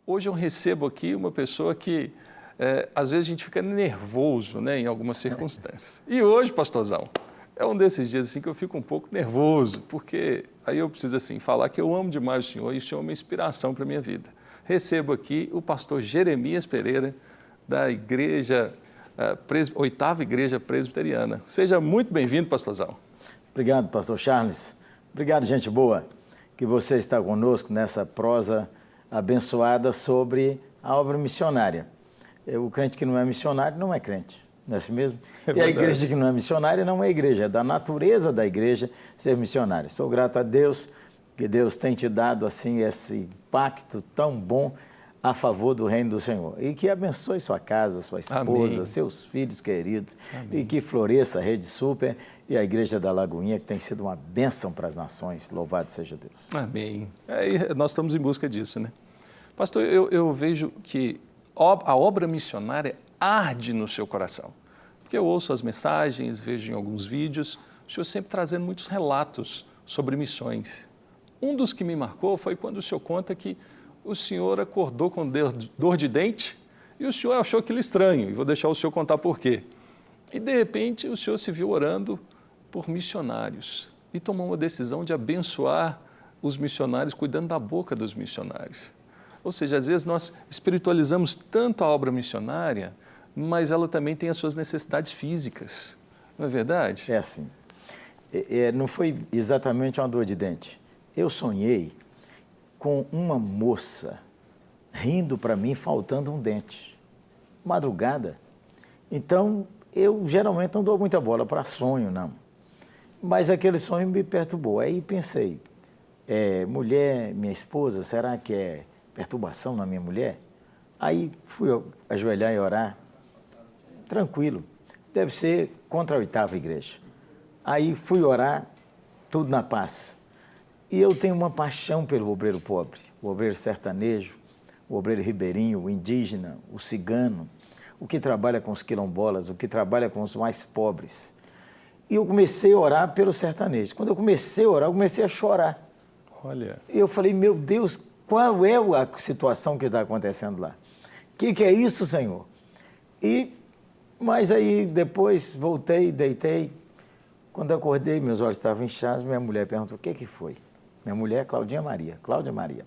Hoje eu recebo aqui uma pessoa que, às vezes, a gente fica nervoso, né, em algumas circunstâncias. E hoje, pastorzão, é um desses dias assim, que eu fico um pouco nervoso, porque aí eu preciso assim, falar que eu amo demais o Senhor e o Senhor é uma inspiração para a minha vida. Recebo aqui o pastor Jeremias Pereira, da igreja, Oitava Igreja Presbiteriana. Seja muito bem-vindo, pastorzão. Obrigado, pastor Charles. Obrigado, gente boa, que você está conosco nessa prosa abençoada sobre a obra missionária. O crente que não é missionário não é crente, não é assim mesmo? E a igreja que não é missionária não é igreja, é da natureza da igreja ser missionária. Sou grato a Deus, que Deus tem te dado assim esse pacto tão bom a favor do reino do Senhor. E que abençoe sua casa, sua esposa, Amém. Seus filhos queridos. Amém. E que floresça a Rede Super e a Igreja da Lagoinha, que tem sido uma bênção para as nações. Louvado seja Deus. Amém. Nós estamos em busca disso, né? Pastor, eu vejo que a obra missionária arde no seu coração. Porque eu ouço as mensagens, vejo em alguns vídeos, o senhor sempre trazendo muitos relatos sobre missões. Um dos que me marcou foi quando o senhor conta que o senhor acordou com dor de dente e o senhor achou aquilo estranho, e vou deixar o senhor contar por quê. E, de repente, o senhor se viu orando por missionários e tomou uma decisão de abençoar os missionários, cuidando da boca dos missionários. Ou seja, às vezes nós espiritualizamos tanto a obra missionária, mas ela também tem as suas necessidades físicas, não é verdade? É assim. Não foi exatamente uma dor de dente. Eu sonhei com uma moça rindo para mim, faltando um dente. Madrugada. Então, eu geralmente não dou muita bola para sonho, não. Mas aquele sonho me perturbou. Aí pensei, mulher, minha esposa, será que é perturbação na minha mulher? Aí fui ajoelhar e orar. Tranquilo. Deve ser contra a Oitava Igreja. Aí fui orar, tudo na paz. E eu tenho uma paixão pelo obreiro pobre, o obreiro sertanejo, o obreiro ribeirinho, o indígena, o cigano, o que trabalha com os quilombolas, o que trabalha com os mais pobres. E eu comecei a orar pelo sertanejo. Quando eu comecei a orar, eu comecei a chorar. Olha. E eu falei, meu Deus, qual é a situação que está acontecendo lá? O que é isso, Senhor? Mas aí depois voltei, deitei. Quando eu acordei, meus olhos estavam inchados, minha mulher perguntou, o que foi? Minha mulher é Cláudia Maria.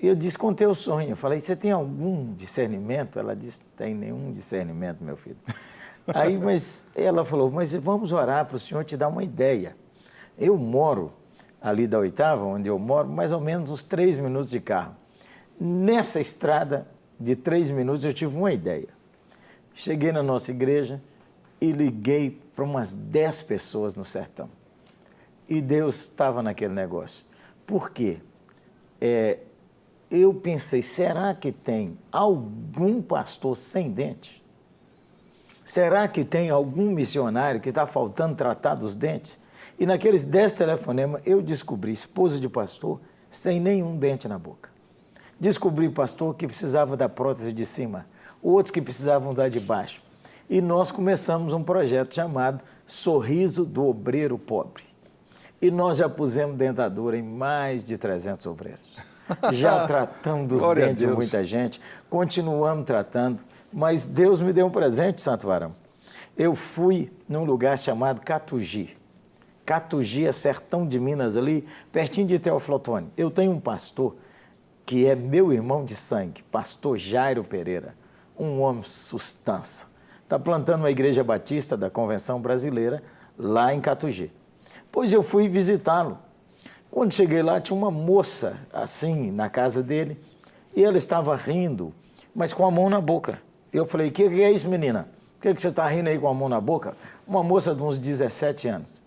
E eu disse, contei o sonho. Eu falei, você tem algum discernimento? Ela disse, tem nenhum discernimento, meu filho. Aí, mas ela falou, mas vamos orar para o Senhor te dar uma ideia. Eu moro ali da Oitava, onde eu moro, mais ou menos uns 3 minutos de carro. Nessa estrada de 3 minutos eu tive uma ideia. Cheguei na nossa igreja e liguei para umas 10 pessoas no sertão. E Deus estava naquele negócio. Por quê? Eu pensei, será que tem algum pastor sem dente? Será que tem algum missionário que está faltando tratar dos dentes? E naqueles 10 telefonemas, eu descobri esposa de pastor sem nenhum dente na boca. Descobri pastor que precisava da prótese de cima, outros que precisavam da de baixo. E nós começamos um projeto chamado Sorriso do Obreiro Pobre. E nós já pusemos dentadura em mais de 300 obreiros. Já tratamos dos dentes de muita gente, continuamos tratando, mas Deus me deu um presente, Santo Varão. Eu fui num lugar chamado Catugi. Catugi é sertão de Minas, ali, pertinho de Teoflotone. Eu tenho um pastor que é meu irmão de sangue, pastor Jairo Pereira, um homem sustância. Está plantando uma igreja batista da Convenção Brasileira lá em Catugi. Pois eu fui visitá-lo. Quando cheguei lá, tinha uma moça, assim, na casa dele, e ela estava rindo, mas com a mão na boca. Eu falei, o que é isso, menina? Por que você está rindo aí com a mão na boca? Uma moça de uns 17 anos.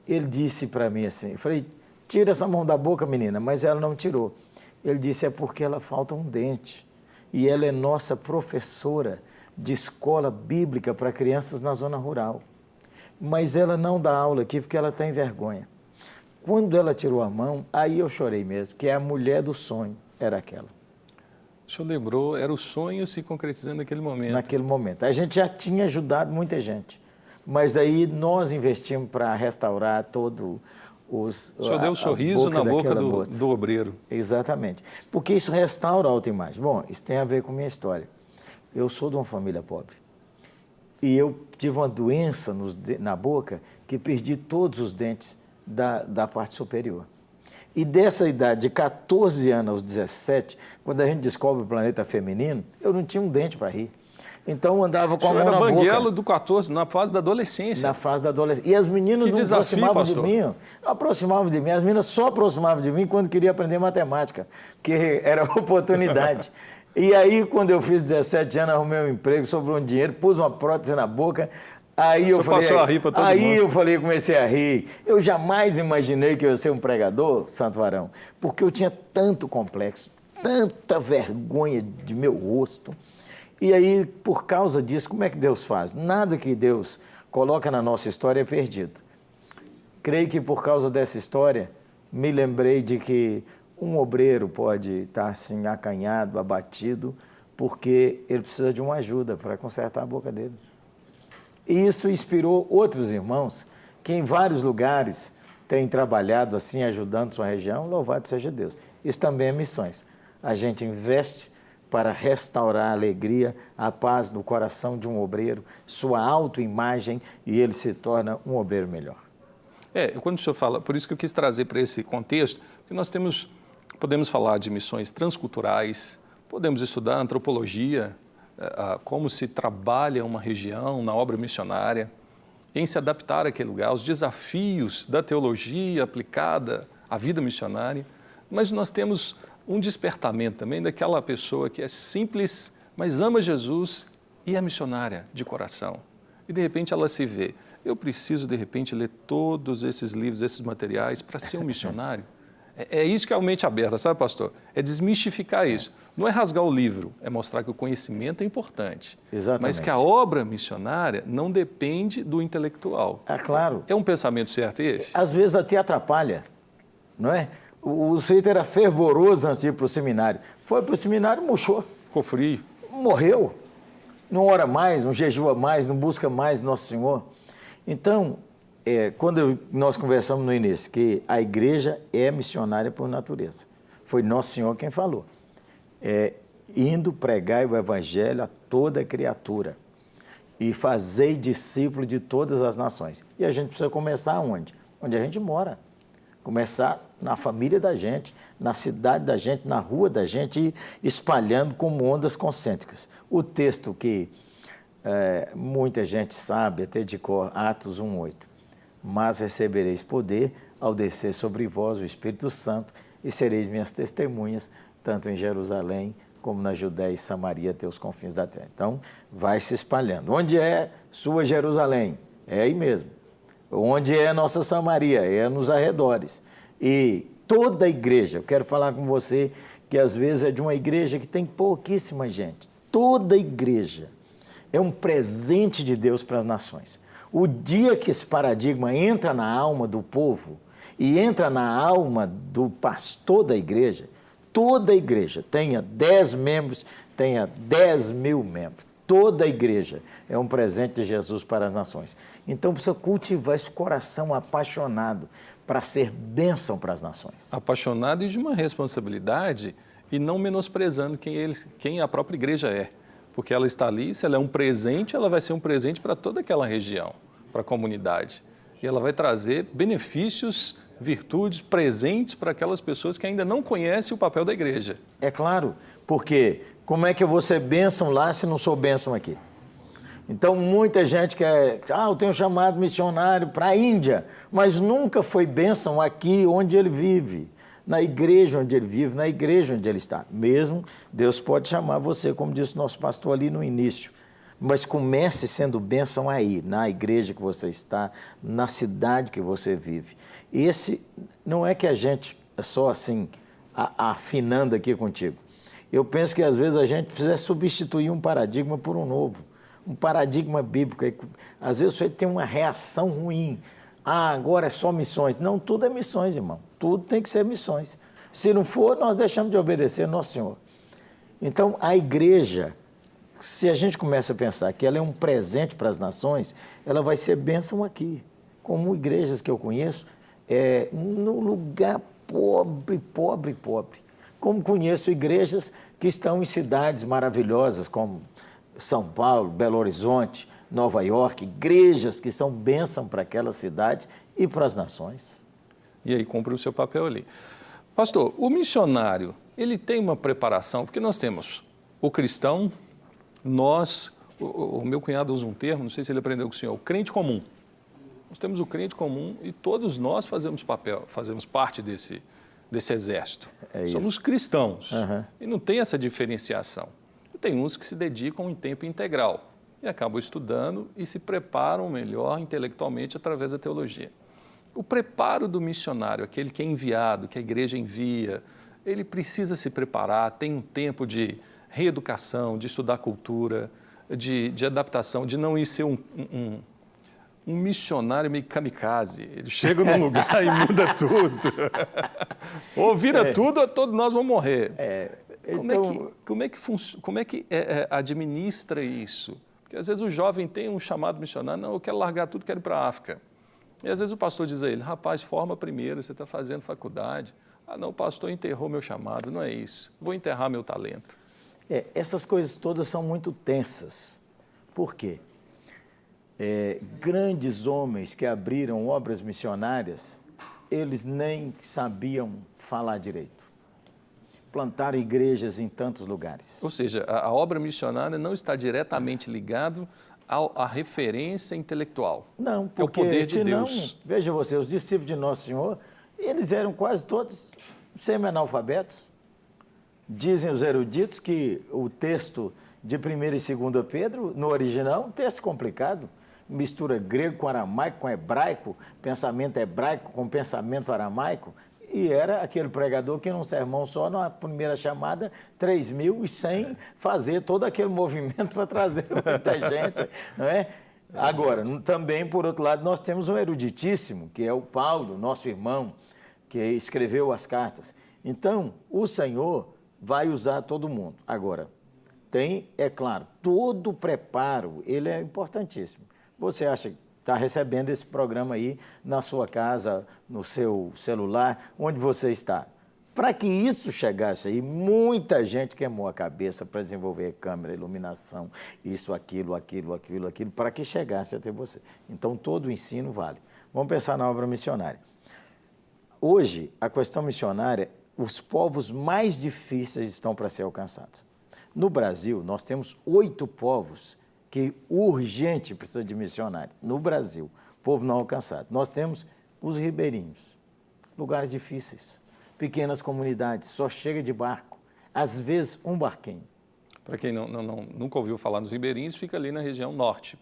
Ele disse para mim assim, eu falei, tira essa mão da boca, menina, mas ela não tirou. Ele disse, é porque ela falta um dente, e ela é nossa professora de escola bíblica para crianças na zona rural. Mas ela não dá aula aqui porque ela tem vergonha. Quando ela tirou a mão, aí eu chorei mesmo, que a mulher do sonho era aquela. O senhor lembrou, era o sonho se concretizando naquele momento. Naquele momento. A gente já tinha ajudado muita gente, mas aí nós investimos para restaurar todo O senhor deu um sorriso na boca do obreiro. Exatamente. Porque isso restaura a autoimagem. Bom, isso tem a ver com a minha história. Eu sou de uma família pobre. E eu tive uma doença na boca que perdi todos os dentes da parte superior. E dessa idade, de 14 anos aos 17, quando a gente descobre o planeta feminino, eu não tinha um dente para rir. Então eu andava com a mão na boca. Era banguelo do 14, na fase da adolescência. Na fase da adolescência. E as meninas não aproximavam de mim. Não aproximavam de mim. As meninas só aproximavam de mim quando queria aprender matemática, que era oportunidade. E aí, quando eu fiz 17 anos, arrumei um emprego, sobrou um dinheiro, pus uma prótese na boca. Aí eu falei, passou a rir para todo mundo. Aí eu falei, comecei a rir. Eu jamais imaginei que eu ia ser um pregador, Santo Varão, porque eu tinha tanto complexo, tanta vergonha de meu rosto. E aí, por causa disso, como é que Deus faz? Nada que Deus coloca na nossa história é perdido. Creio que por causa dessa história, me lembrei de que um obreiro pode estar assim, acanhado, abatido, porque ele precisa de uma ajuda para consertar a boca dele. E isso inspirou outros irmãos que em vários lugares têm trabalhado assim, ajudando sua região. Louvado seja Deus. Isso também é missões. A gente investe para restaurar a alegria, a paz no coração de um obreiro, sua autoimagem, e ele se torna um obreiro melhor. Quando o senhor fala, por isso que eu quis trazer para esse contexto, que nós podemos falar de missões transculturais, podemos estudar antropologia, como se trabalha uma região na obra missionária, em se adaptar àquele lugar, os desafios da teologia aplicada à vida missionária, mas nós temos um despertamento também daquela pessoa que é simples, mas ama Jesus e é missionária de coração. E de repente ela se vê, eu preciso de repente ler todos esses livros, esses materiais para ser um missionário. É isso que é a mente aberta, sabe, pastor? É desmistificar isso. Não é rasgar o livro, é mostrar que o conhecimento é importante. Exatamente. Mas que a obra missionária não depende do intelectual. Claro. É um pensamento certo esse? Às vezes até atrapalha, não é? O sujeito era fervoroso antes de ir para o seminário. Foi para o seminário, murchou. Ficou frio. Morreu. Não ora mais, não jejua mais, não busca mais Nosso Senhor. Então, quando nós conversamos no início, que a igreja é missionária por natureza. Foi Nosso Senhor quem falou. Indo pregai o evangelho a toda criatura e fazei discípulo de todas as nações. E a gente precisa começar onde? Onde a gente mora. Começar na família da gente, na cidade da gente, na rua da gente, e espalhando como ondas concêntricas. O texto que muita gente sabe, até de cor, Atos 1:8. Mas recebereis poder ao descer sobre vós o Espírito Santo e sereis minhas testemunhas, tanto em Jerusalém como na Judéia e Samaria, até os confins da terra. Então, vai se espalhando. Onde é sua Jerusalém? É aí mesmo. Onde é nossa Samaria? É nos arredores. E toda a igreja, eu quero falar com você que às vezes é de uma igreja que tem pouquíssima gente. Toda a igreja é um presente de Deus para as nações. O dia que esse paradigma entra na alma do povo e entra na alma do pastor da igreja, toda a igreja, tenha 10 membros, tenha 10 mil membros, toda a igreja é um presente de Jesus para as nações. Então precisa cultivar esse coração apaixonado para ser bênção para as nações. Apaixonado e de uma responsabilidade e não menosprezando quem a própria igreja é. Porque ela está ali, se ela é um presente, ela vai ser um presente para toda aquela região, para a comunidade. E ela vai trazer benefícios, virtudes, presentes para aquelas pessoas que ainda não conhecem o papel da igreja. É claro, porque como é que eu vou ser bênção lá se não sou bênção aqui? Então, muita gente quer, eu tenho chamado missionário para a Índia, mas nunca foi bênção aqui onde ele vive. Na igreja onde ele vive, na igreja onde ele está. Mesmo, Deus pode chamar você, como disse o nosso pastor ali no início, mas comece sendo bênção aí, na igreja que você está, na cidade que você vive. Esse não é que a gente é só assim, afinando aqui contigo. Eu penso que às vezes a gente precisa substituir um paradigma por um novo, um paradigma bíblico. Às vezes você tem uma reação ruim. Agora é só missões. Não, tudo é missões, irmão. Tudo tem que ser missões. Se não for, nós deixamos de obedecer Nosso Senhor. Então, a igreja, se a gente começa a pensar que ela é um presente para as nações, ela vai ser bênção aqui. Como igrejas que eu conheço, no lugar pobre, pobre, pobre. Como conheço igrejas que estão em cidades maravilhosas, como São Paulo, Belo Horizonte, Nova York, igrejas que são bênção para aquelas cidades e para as nações. E aí cumpre o seu papel ali. Pastor, o missionário, ele tem uma preparação, porque nós temos o cristão, o meu cunhado usa um termo, não sei se ele aprendeu com o senhor, o crente comum. Nós temos o crente comum e todos nós fazemos parte desse exército. Somos cristãos e não tem essa diferenciação. E tem uns que se dedicam em tempo integral e acabam estudando e se preparam melhor intelectualmente através da teologia. O preparo do missionário, aquele que é enviado, que a igreja envia, ele precisa se preparar, tem um tempo de reeducação, de estudar cultura, de adaptação, de não ir ser um missionário meio kamikaze. Ele chega num lugar e muda tudo. Ou vira tudo, ou todos nós vamos morrer. Como é que administra isso? Porque às vezes o jovem tem um chamado missionário, não, eu quero largar tudo, quero ir para a África. E às vezes o pastor diz a ele, rapaz, forma primeiro, você está fazendo faculdade. Ah, não, o pastor enterrou meu chamado, não é isso. Vou enterrar meu talento. Essas coisas todas são muito tensas. Por quê? Grandes homens que abriram obras missionárias, eles nem sabiam falar direito. Plantaram igrejas em tantos lugares. Ou seja, a obra missionária não está diretamente ligada à referência intelectual. Não, porque é o poder de senão, Deus. Veja você, os discípulos de Nosso Senhor, eles eram quase todos semi-analfabetos. Dizem os eruditos que o texto de 1ª e 2ª Pedro, no original, é um texto complicado. Mistura grego com aramaico, com hebraico, pensamento hebraico com pensamento aramaico. E era aquele pregador que num sermão só, na primeira chamada, 3.000 e sem fazer todo aquele movimento para trazer muita gente, não é? Agora, também, por outro lado, nós temos um eruditíssimo, que é o Paulo, nosso irmão, que escreveu as cartas. Então, o Senhor vai usar todo mundo. Agora, tem, é claro, todo o preparo, ele é importantíssimo. Você acha que está recebendo esse programa aí na sua casa, no seu celular, onde você está? Para que isso chegasse aí, muita gente queimou a cabeça para desenvolver câmera, iluminação, isso, aquilo, para que chegasse até você. Então, todo o ensino vale. Vamos pensar na obra missionária. Hoje, a questão missionária, os povos mais difíceis estão para ser alcançados. No Brasil, nós temos 8 povos que urgente precisa de missionários. No Brasil, povo não alcançado. Nós temos os ribeirinhos, lugares difíceis, pequenas comunidades, só chega de barco, às vezes um barquinho. Para quem nunca ouviu falar nos ribeirinhos, fica ali na região norte.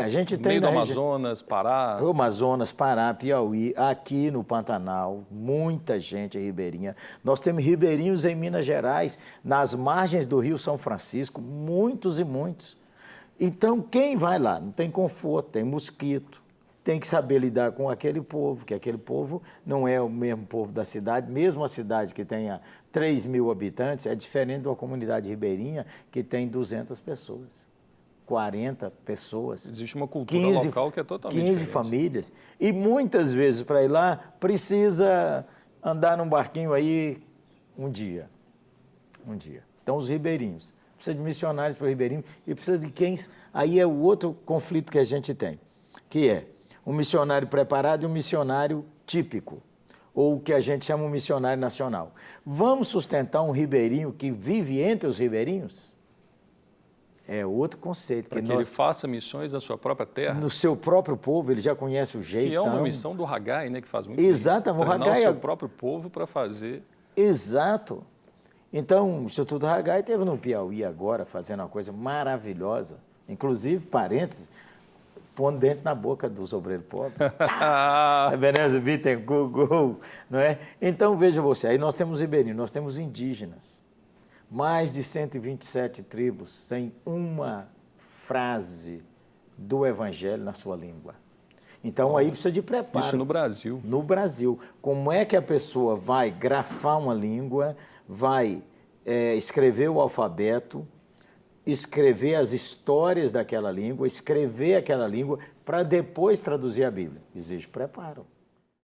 A gente tem meio do Amazonas, Pará. Amazonas, Pará, Piauí, aqui no Pantanal, muita gente é ribeirinha. Nós temos ribeirinhos em Minas Gerais, nas margens do Rio São Francisco, muitos e muitos. Então, quem vai lá? Não tem conforto, tem mosquito, tem que saber lidar com aquele povo, que aquele povo não é o mesmo povo da cidade, mesmo a cidade que tenha 3.000 habitantes, é diferente de uma comunidade ribeirinha que tem 200 pessoas, 40 pessoas. Existe uma cultura local que é totalmente 15 diferente. famílias. E muitas vezes, para ir lá, precisa andar num barquinho aí um dia. Então, os ribeirinhos. Precisa de missionários para o ribeirinho e precisa de quem... Aí é o outro conflito que a gente tem, que é um missionário preparado e um missionário típico, ou o que a gente chama um missionário nacional. Vamos sustentar um ribeirinho que vive entre os ribeirinhos? É outro conceito. Para que ele faça missões na sua própria terra. No seu próprio povo, ele já conhece o jeito. Que é uma missão do Haggai, né, que faz muito Exatamente. isso. Treinar o seu próprio povo para fazer... Exato. Então, o Instituto Haggai esteve no Piauí agora, fazendo uma coisa maravilhosa, inclusive, parênteses, pondo dentro na boca dos obreiros pobres. Beleza, Bittencourt, não é? Então, veja você, aí nós temos ribeirinhos, nós temos indígenas, mais de 127 tribos, sem uma frase do Evangelho na sua língua. Então, aí precisa de preparo. Isso no Brasil. No Brasil. Como é que a pessoa vai grafar uma língua, vai escrever o alfabeto, escrever as histórias daquela língua, escrever aquela língua, para depois traduzir a Bíblia? Exige preparo.